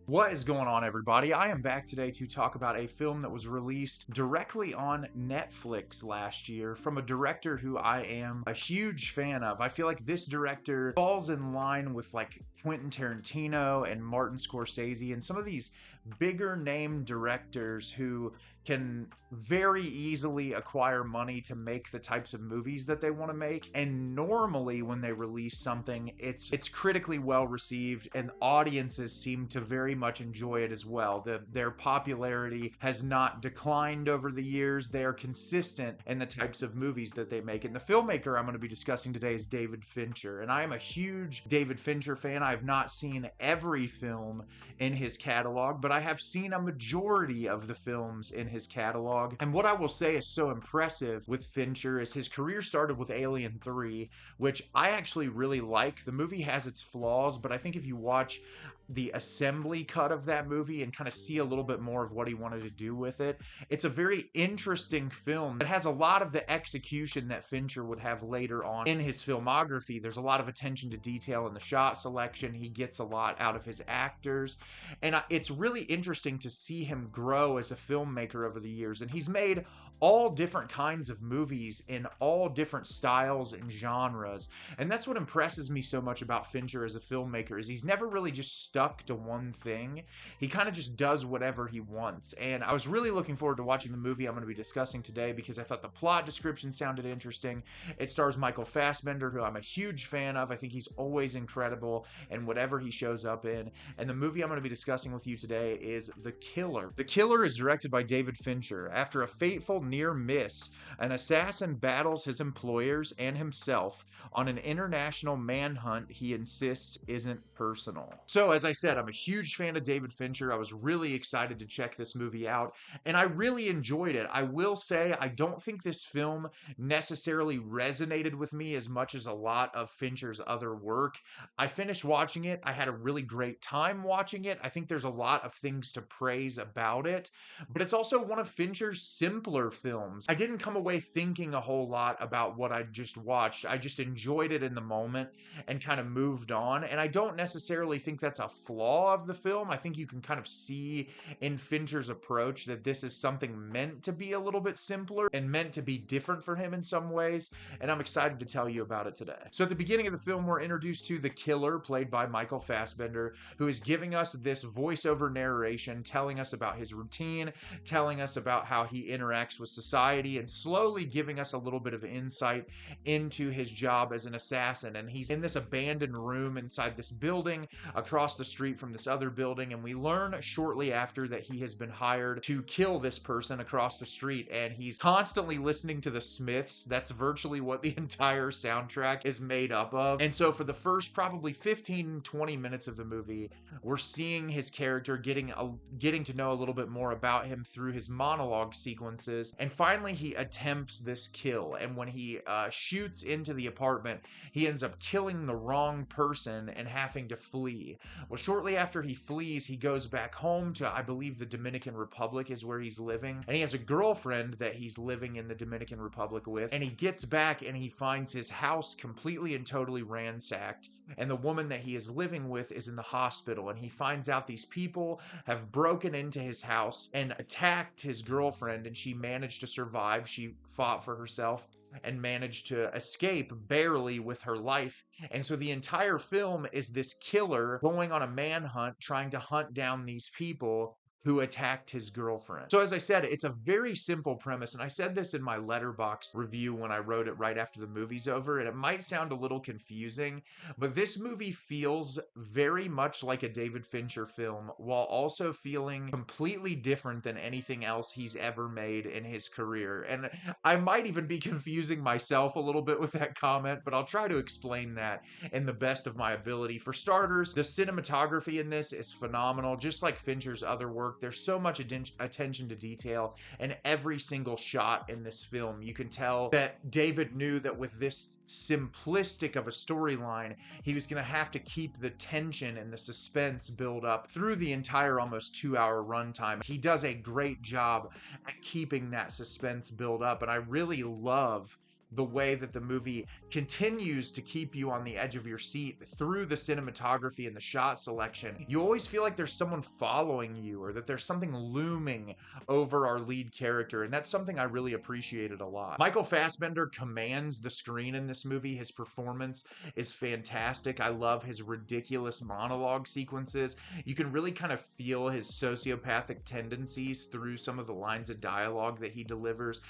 What is going on, everybody? I am back today to talk about a film that was released directly on Netflix last year from a director who I am a huge fan of. I feel like this director falls in line with like Quentin Tarantino and Martin Scorsese and some of these bigger name directors who can very easily acquire money to make the types of movies that they want to make. And normally when they release something, it's critically well received and audiences seem to very much enjoy it as well. Their popularity has not declined over the years. They are consistent in the types of movies that they make. And the filmmaker I'm going to be discussing today is David Fincher. And I am a huge David Fincher fan. I have not seen every film in his catalog, but I have seen a majority of the films in his catalog. And what I will say is so impressive with Fincher is his career started with Alien 3, which I actually really like. The movie has its flaws, but I think if you watch the assembly cut of that movie and kind of see a little bit more of what he wanted to do with it, it's a very interesting film that has a lot of the execution that Fincher would have later on in his filmography. There's a lot of attention to detail in the shot selection. He gets a lot out of his actors, and it's really interesting to see him grow as a filmmaker over the years. And he's made all different kinds of movies in all different styles and genres, and that's what impresses me so much about Fincher as a filmmaker, is he's never really just stuck to one thing. He kind of just does whatever he wants. And I was really looking forward to watching the movie I'm going to be discussing today because I thought the plot description sounded interesting. It stars Michael Fassbender, who I'm a huge fan of. I think he's always incredible in whatever he shows up in. And the movie I'm going to be discussing with you today is The Killer. The Killer is directed by David Fincher. After a fateful near miss, an assassin battles his employers and himself on an international manhunt he insists isn't personal. So, as I said, I'm a huge fan of David Fincher. I was really excited to check this movie out, and I really enjoyed it. I will say I don't think this film necessarily resonated with me as much as a lot of Fincher's other work. I finished watching it. I had a really great time watching it. I think there's a lot of things to praise about it, but it's also one of Fincher's simpler films. I didn't come away thinking a whole lot about what I just watched. I just enjoyed it in the moment and kind of moved on, and I don't necessarily think that's a flaw of the film. I think you can kind of see in Fincher's approach that this is something meant to be a little bit simpler and meant to be different for him in some ways, and I'm excited to tell you about it today. So at the beginning of the film, we're introduced to the killer, played by Michael Fassbender, who is giving us this voiceover narration, telling us about his routine, telling us about how he interacts with society, and slowly giving us a little bit of insight into his job as an assassin. And he's in this abandoned room inside this building across the street from this other building, and we learn shortly after that he has been hired to kill this person across the street, and he's constantly listening to the Smiths. That's virtually what the entire soundtrack is made up of. And so for the first probably 15-20 minutes of the movie, we're seeing his character getting to know a little bit more about him through his monologue sequences, and finally he attempts this kill. And when he shoots into the apartment, he ends up killing the wrong person and having to flee. Well, shortly after he flees, he goes back home to, I believe, the Dominican Republic is where he's living, and he has a girlfriend that he's living in the Dominican Republic with, and he gets back and he finds his house completely and totally ransacked, and the woman that he is living with is in the hospital, and he finds out these people have broken into his house and attacked his girlfriend, and she managed to survive. She fought for herself and managed to escape barely with her life. And so the entire film is this killer going on a manhunt, trying to hunt down these people who attacked his girlfriend. So as I said, it's a very simple premise, and I said this in my Letterboxd review when I wrote it right after the movie's over, and it might sound a little confusing, but this movie feels very much like a David Fincher film while also feeling completely different than anything else he's ever made in his career. And I might even be confusing myself a little bit with that comment, but I'll try to explain that in the best of my ability. For starters, the cinematography in this is phenomenal, just like Fincher's other work. There's so much attention to detail in every single shot in this film. You can tell that David knew that with this simplistic of a storyline, he was going to have to keep the tension and the suspense build up through the entire almost 2-hour runtime. He does a great job at keeping that suspense build up, and I really love the way that the movie continues to keep you on the edge of your seat through the cinematography and the shot selection. You always feel like there's someone following you, or that there's something looming over our lead character, and that's something I really appreciated a lot. Michael Fassbender commands the screen in this movie. His performance is fantastic. I love his ridiculous monologue sequences. You can really kind of feel his sociopathic tendencies through some of the lines of dialogue that he delivers.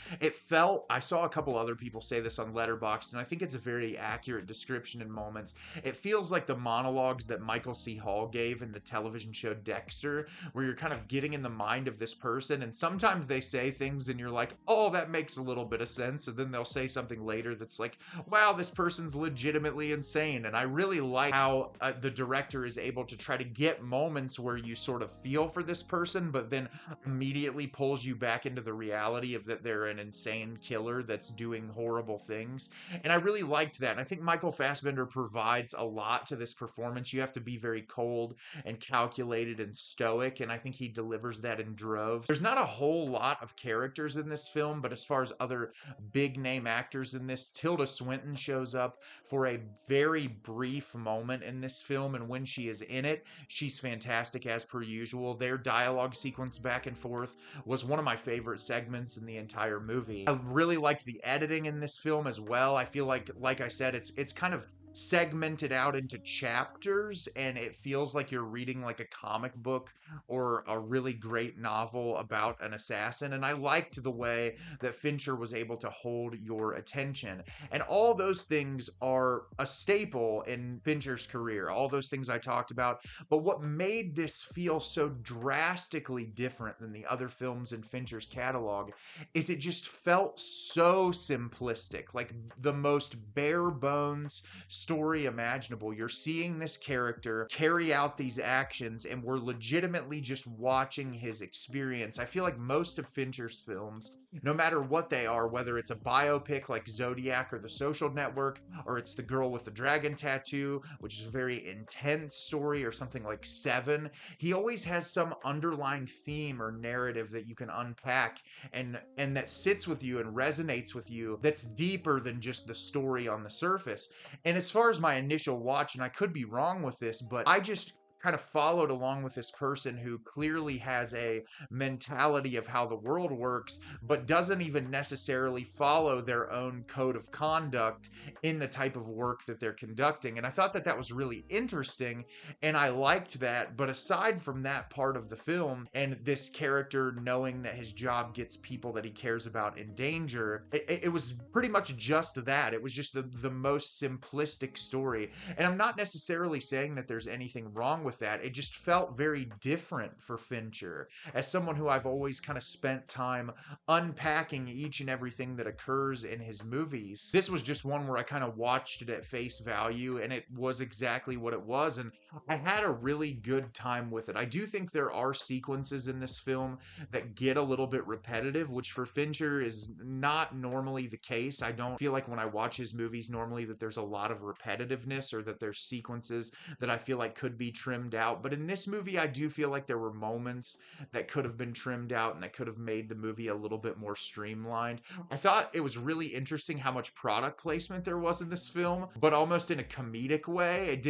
I saw a couple other people say this on Letterboxd, and I think it's a very accurate description in moments. It feels like the monologues that Michael C. Hall gave in the television show Dexter, where you're kind of getting in the mind of this person, and sometimes they say things and you're like, oh, that makes a little bit of sense, and then they'll say something later that's like, wow, this person's legitimately insane. And I really like how the director is able to try to get moments where you sort of feel for this person, but then immediately pulls you back into the reality of that they're an insane killer that's doing horrible things. And I really liked that. And I think Michael Fassbender provides a lot to this performance. You have to be very cold and calculated and stoic, and I think he delivers that in droves. There's not a whole lot of characters in this film, but as far as other big name actors in this, Tilda Swinton shows up for a very brief moment in this film, and when she is in it, she's fantastic as per usual. Their dialogue sequence back and forth was one of my favorite segments in the entire movie. I really liked the editing in this film as well. I feel like I said, it's kind of segmented out into chapters, and it feels like you're reading like a comic book or a really great novel about an assassin. And I liked the way that Fincher was able to hold your attention. And all those things are a staple in Fincher's career, all those things I talked about. But what made this feel so drastically different than the other films in Fincher's catalog is it just felt so simplistic, like the most bare bones story imaginable. You're seeing this character carry out these actions, and we're legitimately just watching his experience. I feel like most of Fincher's films, no matter what they are, whether it's a biopic like Zodiac or The Social Network, or it's The Girl with the Dragon Tattoo, which is a very intense story, or something like Seven, he always has some underlying theme or narrative that you can unpack and that sits with you and resonates with you, that's deeper than just the story on the surface. And as far as my initial watch, and I could be wrong with this, but I just kind of followed along with this person who clearly has a mentality of how the world works, but doesn't even necessarily follow their own code of conduct in the type of work that they're conducting. And I thought that was really interesting, and I liked that. But aside from that part of the film, and this character knowing that his job gets people that he cares about in danger, it was pretty much just that. It was just the most simplistic story. And I'm not necessarily saying that there's anything wrong with that. It just felt very different for Fincher. As someone who I've always kind of spent time unpacking each and everything that occurs in his movies, this was just one where I kind of watched it at face value, and it was exactly what it was, and I had a really good time with it. I do think there are sequences in this film that get a little bit repetitive, which for Fincher is not normally the case. I don't feel like when I watch his movies normally that there's a lot of repetitiveness, or that there's sequences that I feel like could be trimmed out. But in this movie, I do feel like there were moments that could have been trimmed out and that could have made the movie a little bit more streamlined. I thought it was really interesting how much product placement there was in this film, but almost in a comedic way.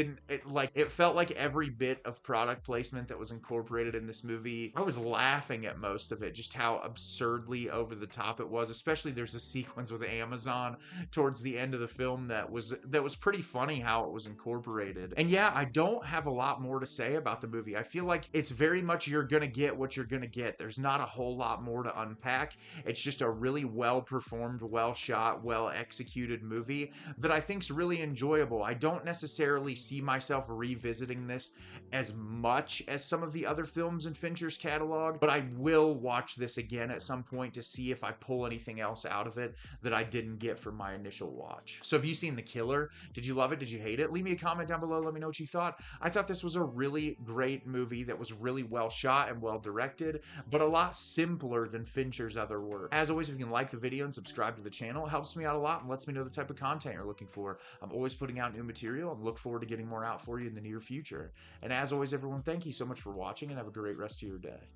It felt like every bit of product placement that was incorporated in this movie, I was laughing at most of it, just how absurdly over the top it was. Especially there's a sequence with Amazon towards the end of the film that was pretty funny how it was incorporated. And yeah, I don't have a lot more to say about the movie. I feel like it's very much you're gonna get what you're gonna get. There's not a whole lot more to unpack. It's just a really well performed, well shot, well executed movie that I think's really enjoyable. I don't necessarily see myself revisiting this as much as some of the other films in Fincher's catalog, but I will watch this again at some point to see if I pull anything else out of it that I didn't get from my initial watch. So have you seen The Killer? Did you love it? Did you hate it? Leave me a comment down below. Let me know what you thought. I thought this was a really great movie that was really well shot and well directed, but a lot simpler than Fincher's other work. As always, if you can like the video and subscribe to the channel, it helps me out a lot and lets me know the type of content you're looking for. I'm always putting out new material and look forward to getting more out for you in the near future. And as always, everyone, thank you so much for watching, and have a great rest of your day.